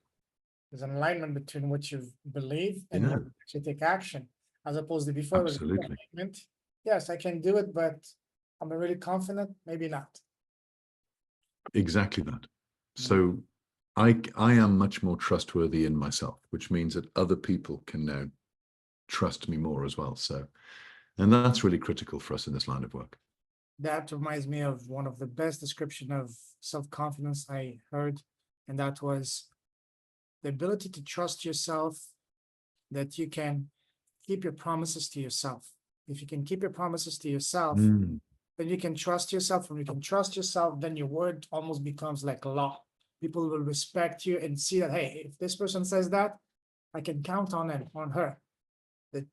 There's an alignment between what you believe and Yeah, what you actually take action, as opposed to before it was absolutely. alignment. Yes, I can do it, but I'm really confident, maybe not. Exactly that. So I am much more trustworthy in myself, which means that other people can now trust me more as well. So, and that's really critical for us in this line of work. That reminds me of one of the best description of self-confidence I heard, and that was the ability to trust yourself, that you can keep your promises to yourself. If you can keep your promises to yourself, then you can trust yourself. When you can trust yourself, then your word almost becomes like law. People will respect you and see that, hey, if this person says that, I can count on him, on her.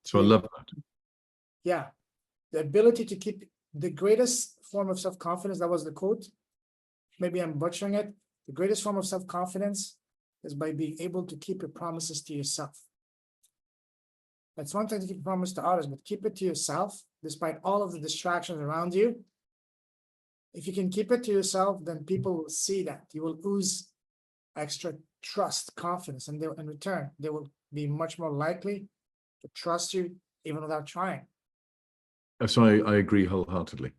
So I love that. Yeah, the ability to keep the greatest form of self-confidence, that was the quote. Maybe I'm butchering it. The greatest form of self-confidence is by being able to keep your promises to yourself. That's one thing to keep a promise to others, but keep it to yourself, despite all of the distractions around you. If you can keep it to yourself, then people will see that. You will ooze extra trust, confidence, and in return, they will be much more likely to trust you even without trying. So I agree wholeheartedly.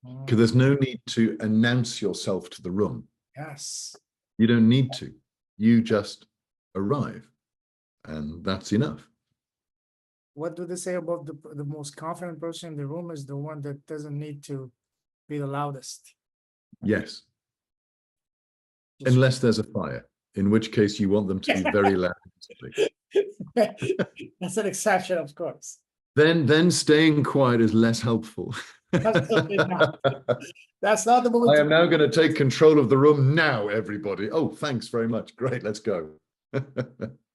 Because there's no need to announce yourself to the room. Yes. You don't need to. You just arrive, and that's enough. What do they say about the most confident person in the room is the one that doesn't need to be the loudest? Yes. Just- Unless there's a fire, in which case you want them to be very loud. That's an exception, of course. Then staying quiet is less helpful. Absolutely not. That's not the moment. I am now going to take control of the room now, everybody. Oh, thanks very much. Great, let's go.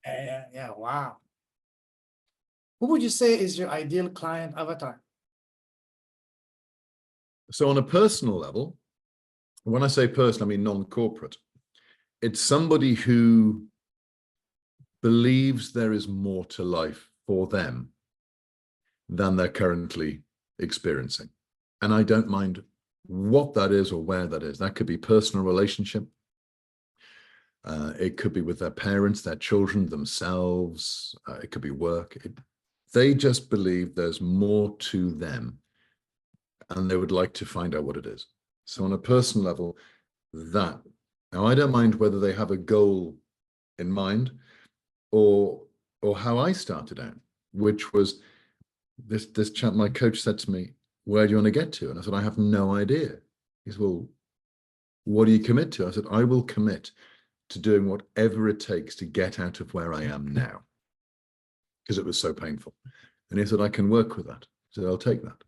Yeah, wow. Who would you say is your ideal client avatar? So on a personal level, when I say personal, I mean non-corporate. It's somebody who believes there is more to life for them than they're currently experiencing. And I don't mind what that is or where that is. That could be personal relationship. It could be with their parents, their children, themselves. It could be work. They just believe there's more to them and they would like to find out what it is. So on a personal level, now I don't mind whether they have a goal in mind or how I started out, which was this chap, my coach, said to me, where do you want to get to? And I said, I have no idea. He said, well, what do you commit to? I said, I will commit to doing whatever it takes to get out of where I am now, because it was so painful. And he said, I can work with that. I said, I'll take that.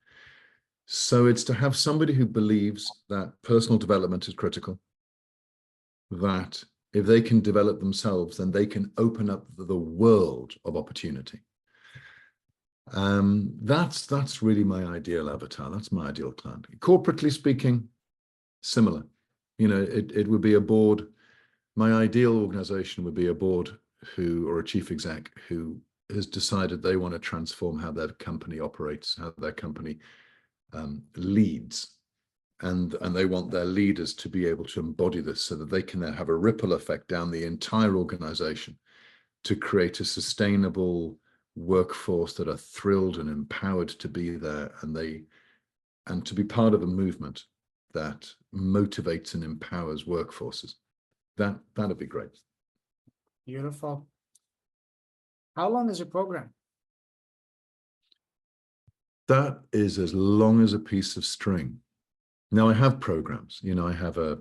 So it's to have somebody who believes that personal development is critical, that if they can develop themselves, then they can open up the world of opportunity. That's really my ideal avatar. That's my ideal client. Corporately speaking, similar. You know, it would be a board. My ideal organization would be a board or a chief exec who has decided they want to transform how their company operates, how their company leads. And they want their leaders to be able to embody this so that they can then have a ripple effect down the entire organization to create a sustainable workforce that are thrilled and empowered to be there, and to be part of a movement that motivates and empowers workforces. That'd be great. Beautiful. How long is your program? That is as long as a piece of string. Now I have programs. You know, I have a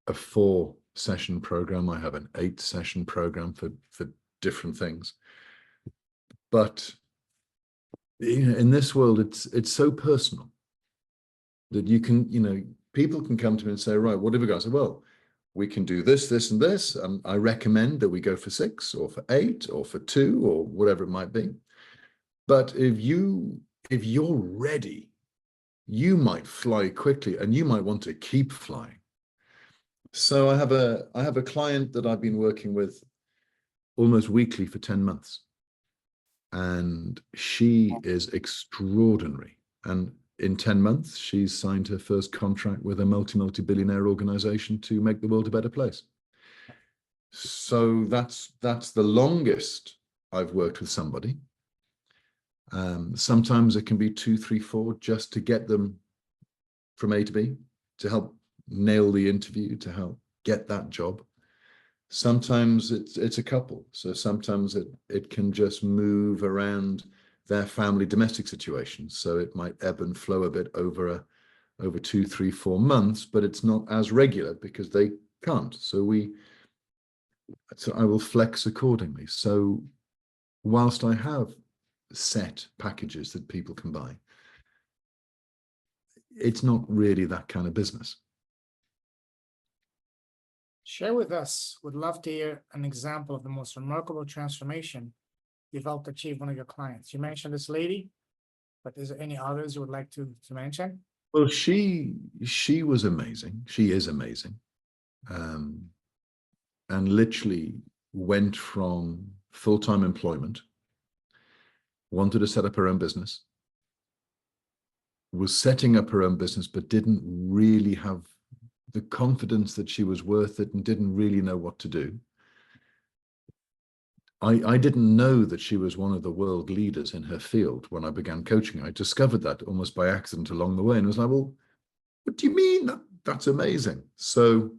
4-session program. I have an 8-session program for different things. But you know, in this world, it's so personal that you can, you know, people can come to me and say, right, what have we got? I say, well, we can do this, this, and this. I recommend that we go for 6 or for 8 or for 2 or whatever it might be. But if you're ready, you might fly quickly and you might want to keep flying. So I have a client that I've been working with almost weekly for 10 months. And she is extraordinary. And in 10 months, she's signed her first contract with a multi-billionaire organization to make the world a better place. So that's the longest I've worked with somebody. Sometimes it can be 2, 3, 4 just to get them from A to B, to help nail the interview, to help get that job. Sometimes it's a couple. So sometimes it can just move around their family domestic situation. So it might ebb and flow a bit over 2, 3, 4 months, but it's not as regular because they can't. So I will flex accordingly. So whilst I have set packages that people can buy, it's not really that kind of business. Share with us. Would love to hear an example of the most remarkable transformation you've helped achieve one of your clients. You mentioned this lady, but is there any others you would like to mention? Well, she was amazing. She is amazing. And literally went from full-time employment, wanted to set up her own business, was setting up her own business, but didn't really have the confidence that she was worth it and didn't really know what to do. I didn't know that she was one of the world leaders in her field when I began coaching. I discovered that almost by accident along the way and was like, well, what do you mean? That's amazing. So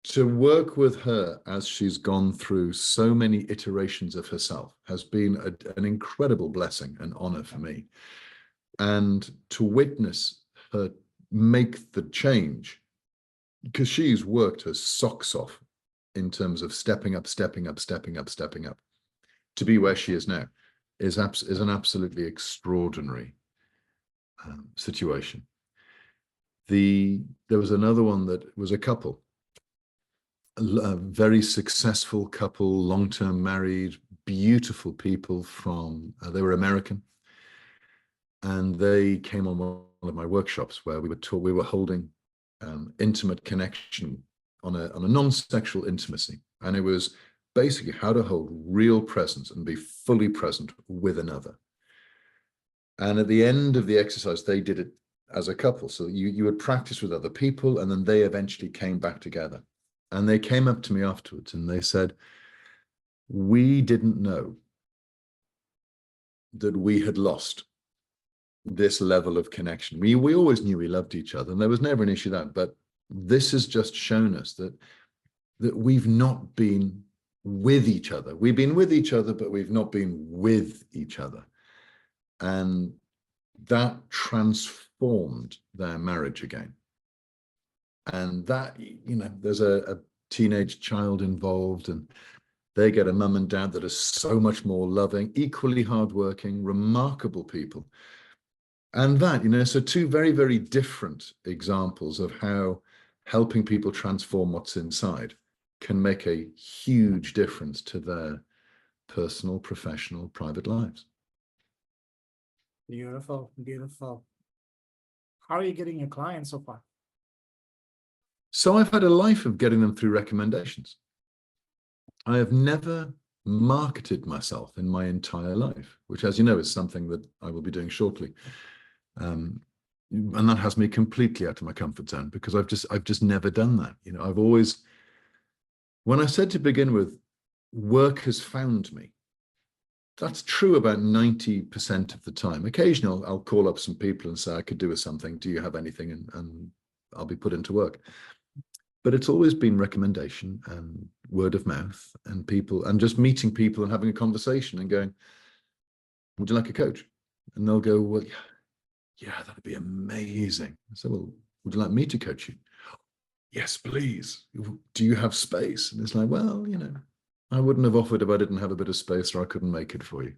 to work with her as she's gone through so many iterations of herself has been an incredible blessing and honor for me. And to witness her make the change, because she's worked her socks off in terms of stepping up to be where she is now, is an absolutely extraordinary situation. There was another one that was a couple, a very successful couple, long-term married, beautiful people they were American. And they came on one of my workshops where we were holding intimate connection on a non-sexual intimacy. And it was basically how to hold real presence and be fully present with another. And at the end of the exercise, they did it as a couple. So you would practice with other people, and then they eventually came back together. And they came up to me afterwards and they said, we didn't know that we had lost this level of connection. We always knew we loved each other, and there was never an issue that, but this has just shown us that we've not been with each other. We've been with each other, but we've not been with each other. And that transformed their marriage again. And that, there's a teenage child involved, and they get a mum and dad that are so much more loving, equally hardworking, remarkable people. And that, so two very, very different examples of how helping people transform what's inside can make a huge difference to their personal, professional, private lives. Beautiful, beautiful. How are you getting your clients so far? So I've had a life of getting them through recommendations. I have never marketed myself in my entire life, which, as you know, is something that I will be doing shortly. And that has me completely out of my comfort zone, because I've just never done that. I've always, when I said to begin with, work has found me, that's true about 90% of the time. Occasionally I'll call up some people and say, I could do with something. Do you have anything? And I'll be put into work. But it's always been recommendation and word of mouth, and people, and just meeting people and having a conversation and going, would you like a coach? And they'll go, well, yeah, that'd be amazing. I said, well, would you like me to coach you? Yes, please. Do you have space? And it's like, well, I wouldn't have offered if I didn't have a bit of space, or I couldn't make it for you.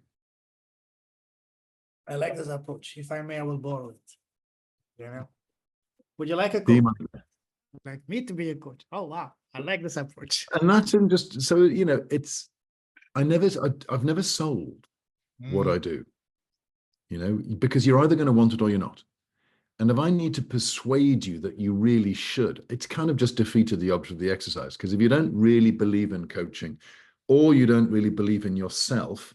I like this approach. If I may, I will borrow it. Would you like a coach? Like me to be a coach? Oh, wow. I like this approach. And that's in just, so, I've never sold what I do, because you're either going to want it or you're not. And if I need to persuade you that you really should, it's kind of just defeated the object of the exercise. Because if you don't really believe in coaching, or you don't really believe in yourself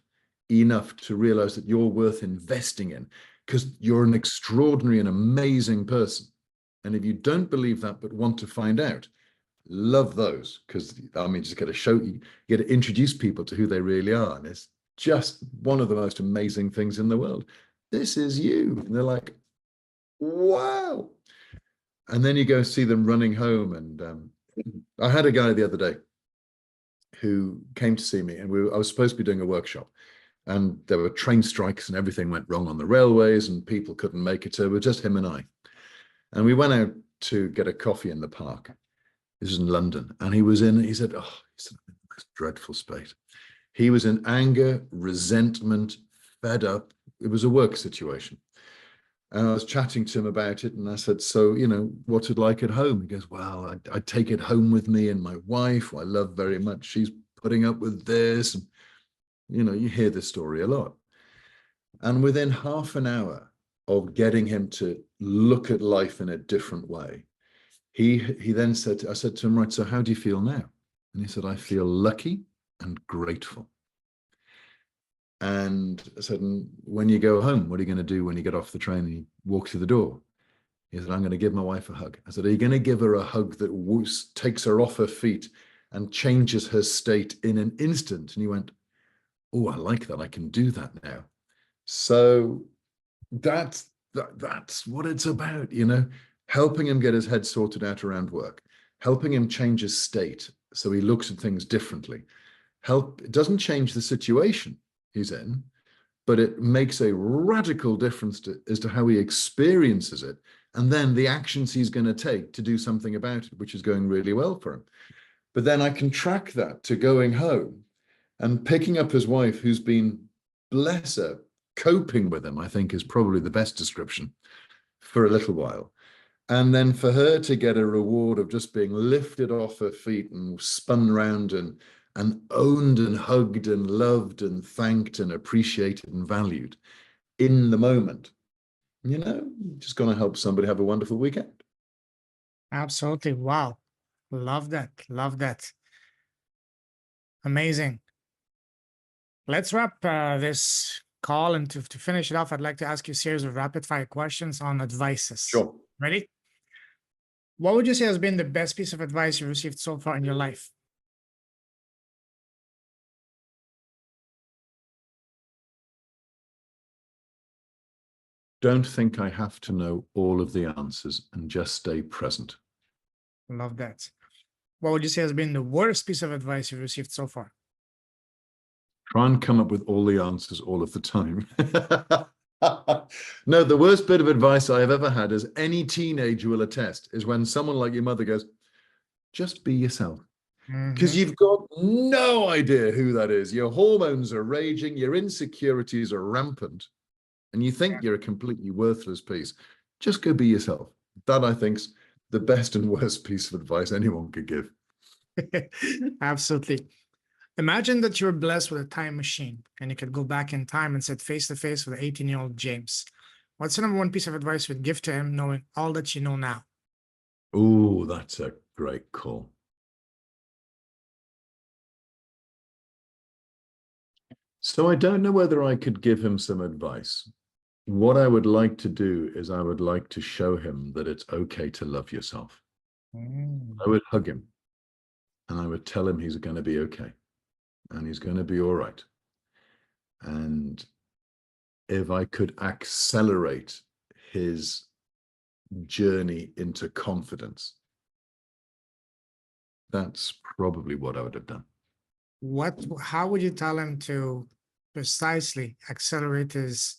enough to realize that you're worth investing in, because you're an extraordinary and amazing person. And if you don't believe that, but want to find out, love those. Because, just get to show you, get to introduce people to who they really are. And it's just one of the most amazing things in the world. This is you. And they're like, wow. And then you go see them running home. And I had a guy the other day who came to see me, and I was supposed to be doing a workshop, and there were train strikes and everything went wrong on the railways, and people couldn't make it. So it was just him and I. And we went out to get a coffee in the park. This was in London. And he said, oh, he's in the most dreadful state. He was in anger, resentment, fed up. It was a work situation. And I was chatting to him about it, and I said, so, what's it like at home? He goes, well, I take it home with me, and my wife, who I love very much, she's putting up with this. And, you hear this story a lot. And within half an hour of getting him to look at life in a different way, he then said, I said to him, right, so how do you feel now? And he said, I feel lucky and grateful. And I said, and when you go home, what are you going to do when you get off the train and you walk through the door? He said, I'm going to give my wife a hug. I said, are you going to give her a hug that takes her off her feet and changes her state in an instant? And he went, oh, I like that. I can do that now. So that's what it's about, helping him get his head sorted out around work, helping him change his state so he looks at things differently. It doesn't change the situation he's in, but it makes a radical difference as to how he experiences it, and then the actions he's going to take to do something about it, which is going really well for him. But then I can track that to going home and picking up his wife, who's been, bless her, coping with him, I think is probably the best description, for a little while. And then for her to get a reward of just being lifted off her feet and spun round and owned and hugged and loved and thanked and appreciated and valued in the moment, just going to help somebody have a wonderful weekend. Absolutely. Wow. Love that. Love that. Amazing. Let's wrap this call, and to finish it off, I'd like to ask you a series of rapid fire questions on advices. Sure. Ready? What would you say has been the best piece of advice you received so far in your life? Don't think I have to know all of the answers, and just stay present. Love that. What would you say has been the worst piece of advice you've received so far? Try and come up with all the answers all of the time. No, the worst bit of advice I have ever had, as any teenager will attest, is when someone like your mother goes, just be yourself. Because Mhm. you've got no idea who that is. Your hormones are raging, your insecurities are rampant, and you think you're a completely worthless piece. Just go be yourself. That, I think's the best and worst piece of advice anyone could give. Absolutely. Imagine that you're blessed with a time machine and you could go back in time and sit face to face with 18-year-old James. What's the number one piece of advice you'd give to him, knowing all that you know now? Oh, that's a great call. So I don't know whether I could give him some advice. What I would like to do is I would like to show him that it's okay to love yourself. Mm. I would hug him and I would tell him he's going to be okay and he's going to be all right. And if I could accelerate his journey into confidence, that's probably what I would have done. How would you tell him to precisely accelerate his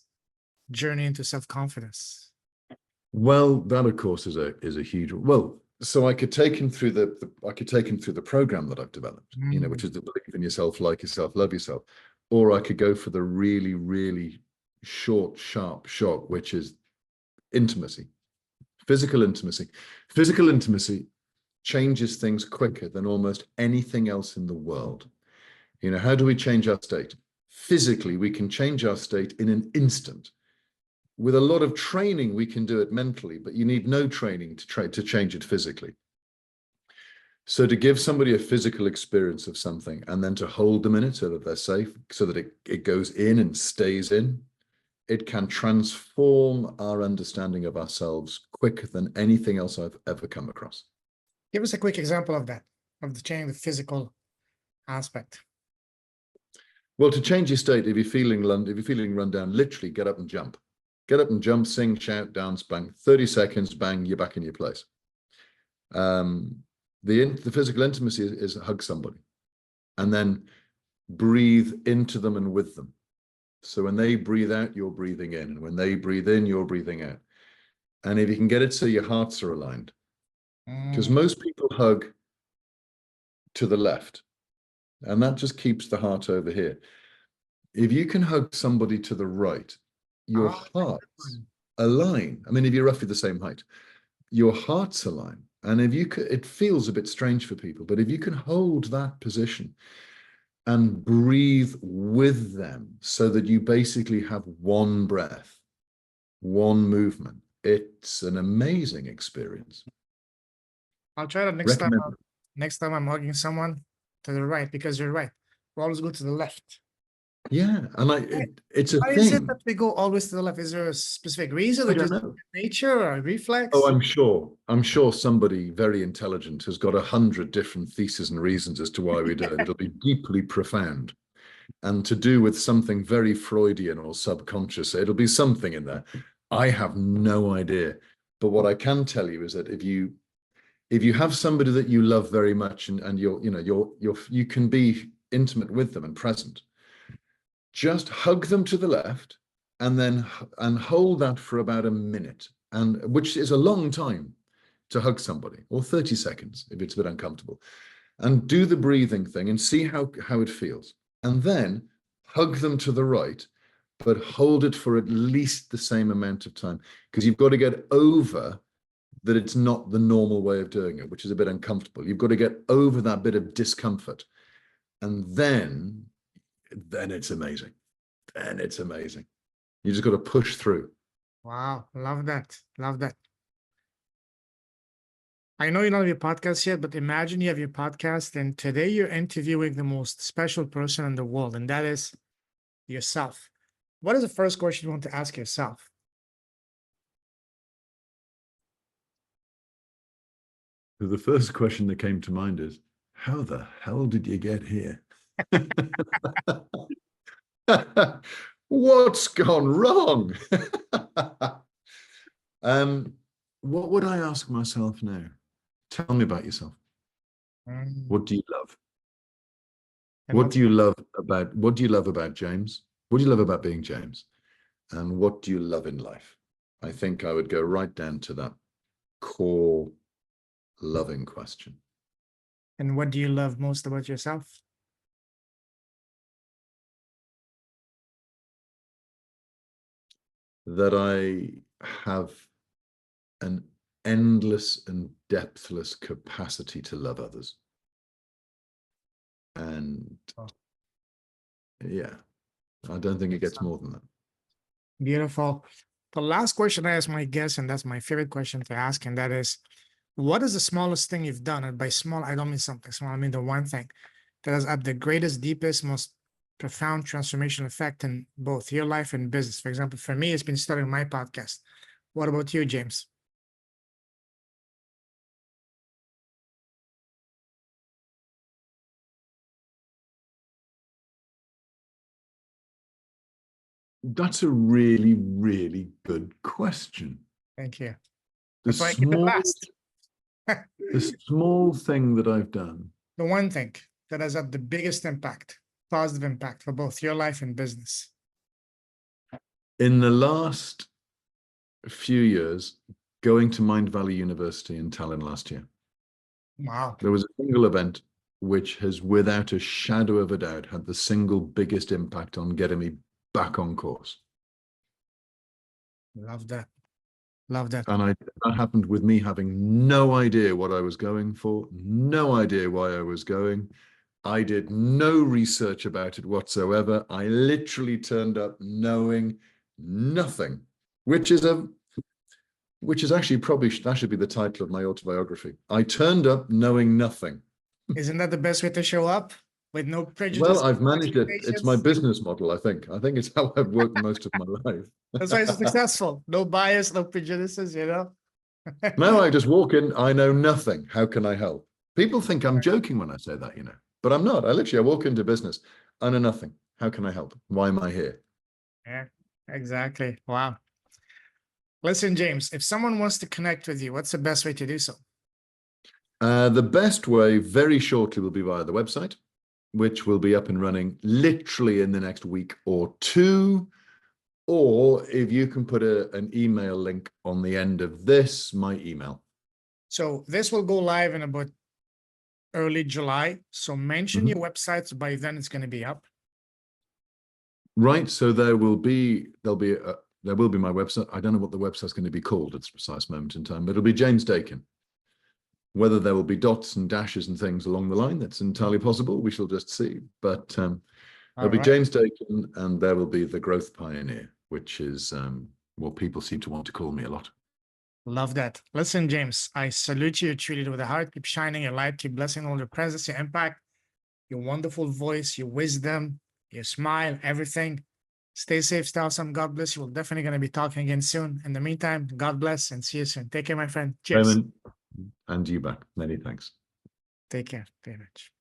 journey into self-confidence? Well, that of course is a huge, well, so I could take him through the program that I've developed, which is the believe in yourself, like yourself, love yourself. Or I could go for the really, really short, sharp shock, which is intimacy, physical intimacy. Physical intimacy changes things quicker than almost anything else in the world. How do we change our state? Physically, we can change our state in an instant. With a lot of training, we can do it mentally, but you need no training to change it physically. So to give somebody a physical experience of something and then to hold them in it so that they're safe, so that it goes in and stays in, it can transform our understanding of ourselves quicker than anything else I've ever come across. Give us a quick example of that, of the changing the physical aspect. Well, to change your state, if you're feeling run down, literally get up and jump. Get up and jump, sing, shout, dance, bang. 30 seconds, bang, you're back in your place. The physical intimacy is hug somebody and then breathe into them and with them. So when they breathe out, you're breathing in. And when they breathe in, you're breathing out. And if you can get it so your hearts are aligned, because most people hug to the left, and that just keeps the heart over here. If you can hug somebody to the right, your hearts align. I mean, if you're roughly the same height, your hearts align. And if you could, it feels a bit strange for people, but if you can hold that position and breathe with them so that you basically have one breath, one movement, it's an amazing experience. I'll try that next time. Next time I'm hugging someone to the right, because you're right. We always go to the left. Yeah, and it's a Why thing. is it that we go always to the left? Is there a specific reason, I or don't just know. nature or a reflex? Oh, I'm sure somebody very intelligent has got 100 different theses and reasons as to why we do it. It'll be deeply profound and to do with something very Freudian or subconscious. It'll be something in there. I have no idea. But what I can tell you is that if you have somebody that you love very much and you can be intimate with them and present, just hug them to the left and hold that for about a minute, and which is a long time to hug somebody, or 30 seconds if it's a bit uncomfortable, and do the breathing thing and see how it feels. And then hug them to the right, but hold it for at least the same amount of time, because you've got to get over that it's not the normal way of doing it, which is a bit uncomfortable. You've got to get over that bit of discomfort. And then it's amazing. Then it's amazing. You just got to push through. Wow, love that. Love that. I know you don't have your podcast yet, but imagine you have your podcast and today you're interviewing the most special person in the world, and that is yourself. What is the first question you want to ask yourself? The first question that came to mind is, how the hell did you get here? What's gone wrong? What would I ask myself now? Tell me about yourself. What do you love? And What do you love about James? What do you love about being James? And what do you love in life? I think I would go right down to that core loving question. and what do you love most about yourself? That I have an endless and depthless capacity to love others. And yeah, I don't think it gets more than that. Beautiful. The last question I ask my guests, and that's my favorite question to ask, and that is, what is the smallest thing you've done? And by small, I don't mean something small, I mean the one thing that has had the greatest, deepest, most profound transformational effect in both your life and business. For example, for me, it's been starting my podcast. What about you, James? That's a really, really good question. Thank you. The That's why I keep it last. the small thing that I've done. The one thing that has had the biggest impact, positive impact for both your life and business. In the last few years, going to Mind Valley University in Tallinn last year, Wow. there was a single event which has, without a shadow of a doubt, had the single biggest impact on getting me back on course. Love that. Love that. And that happened with me having no idea what I was going for, no idea why I was going. I did no research about it whatsoever. I literally turned up knowing nothing, which is actually probably, that should be the title of my autobiography. I turned up knowing nothing. Isn't that the best way to show up? With no prejudice? Well, I've managed it. It's my business model, I think. I think it's how I've worked most of my life. That's why it's successful. No bias, no prejudices, you know? No, I just walk in, I know nothing. How can I help? People think I'm joking when I say that, but I'm not. I walk into business, I know nothing. How can I help? Why am I here? Yeah, exactly. Wow. Listen, James, if someone wants to connect with you, what's the best way to do so? The best way very shortly will be via the website, which will be up and running literally in the next week or two. Or if you can put an email link on the end of this, my email. So this will go live in about early July. So mention your websites. By then it's going to be up. Right. So there will be my website. I don't know what the website's going to be called at this precise moment in time, but it'll be James Dakin. Whether there will be dots and dashes and things along the line, that's entirely possible. We shall just see. But there'll be James Dakin, and there will be the Growth Pioneer, which is what people seem to want to call me a lot. Love that. Listen, James, I salute you. You're treated with a heart. Keep shining your light. Keep blessing all your presence, your impact, your wonderful voice, your wisdom, your smile, everything. Stay safe, stay awesome. God bless you. We're definitely going to be talking again soon. In the meantime, God bless and see you soon. Take care, my friend. Cheers. Raymond, and you back. Many thanks. Take care very much.